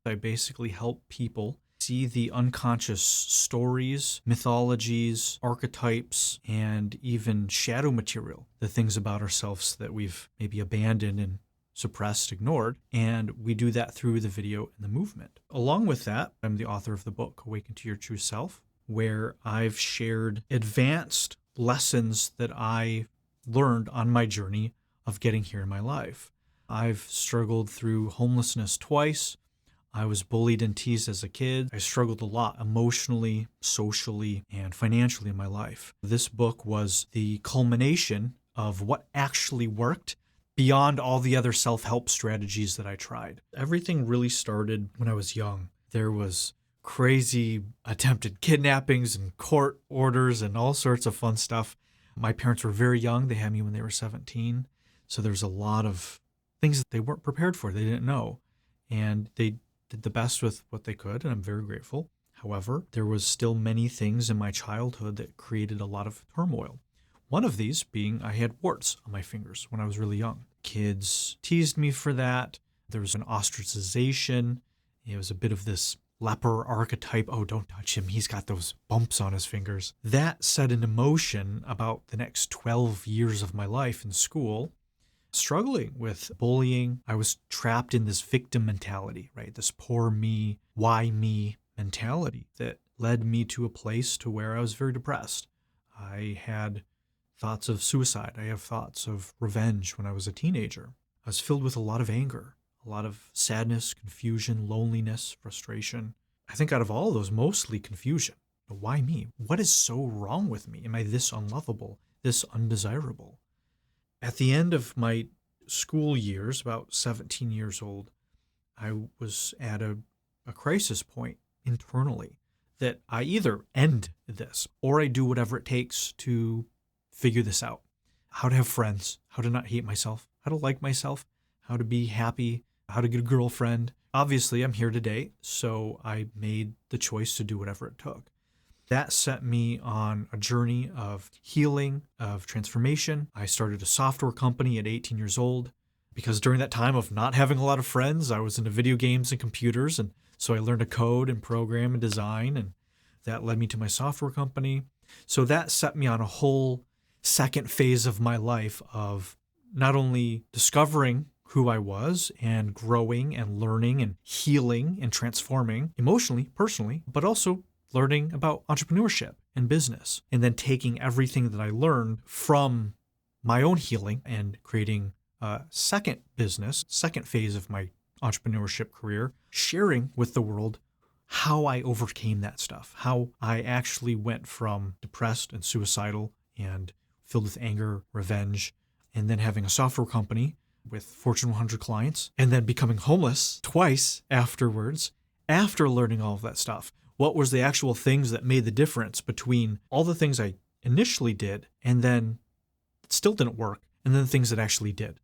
I basically help people see the unconscious stories, mythologies, archetypes, and even shadow material, the things about ourselves that we've maybe abandoned and suppressed, ignored. And we do that through the video and the movement. Along with that, I'm the author of the book, Awaken to Your True Self, where I've shared advanced lessons that I learned on my journey of getting here in my life. I've struggled through homelessness twice. I was bullied and teased as a kid. I struggled a lot emotionally, socially, and financially in my life. This book was the culmination of what actually worked beyond all the other self-help strategies that I tried. Everything really started when I was young. There was crazy attempted kidnappings and court orders and all sorts of fun stuff. My parents were very young. They had me when they were 17. So there's a lot of things that they weren't prepared for. They didn't know. And they did the best with what they could, and I'm very grateful. However, there was still many things in my childhood that created a lot of turmoil. One of these being I had warts on my fingers when I was really young. Kids teased me for that. There was an ostracization. It was a bit of this leper archetype. Oh, don't touch him. He's got those bumps on his fingers. That set into motion about the next 12 years of my life in school, struggling with bullying. I was trapped in this victim mentality, right? This poor me, why me mentality that led me to a place to where I was very depressed. I had thoughts of suicide. I have thoughts of revenge when I was a teenager. I was filled with a lot of anger, a lot of sadness, confusion, loneliness, frustration. I think out of all of those, mostly confusion. Why me? What is so wrong with me? Am I this unlovable, this undesirable? At the end of my school years, about 17 years old, I was at a crisis point internally that I either end this or I do whatever it takes to figure this out. How to have friends, how to not hate myself, how to like myself, how to be happy, how to get a girlfriend. Obviously, I'm here today, so I made the choice to do whatever it took. That set me on a journey of healing, of transformation. I started a software company at 18 years old because during that time of not having a lot of friends, I was into video games and computers. And so I learned to code and program and design, and that led me to my software company. So that set me on a whole second phase of my life of not only discovering who I was and growing and learning and healing and transforming emotionally, personally, but also learning about entrepreneurship and business, and then taking everything that I learned from my own healing and creating a second business, second phase of my entrepreneurship career, sharing with the world how I overcame that stuff, how I actually went from depressed and suicidal and filled with anger, revenge, and then having a software company with Fortune 100 clients, and then becoming homeless twice afterwards, after learning all of that stuff. What was the actual things that made the difference between all the things I initially did and then it still didn't work, and then the things that actually did?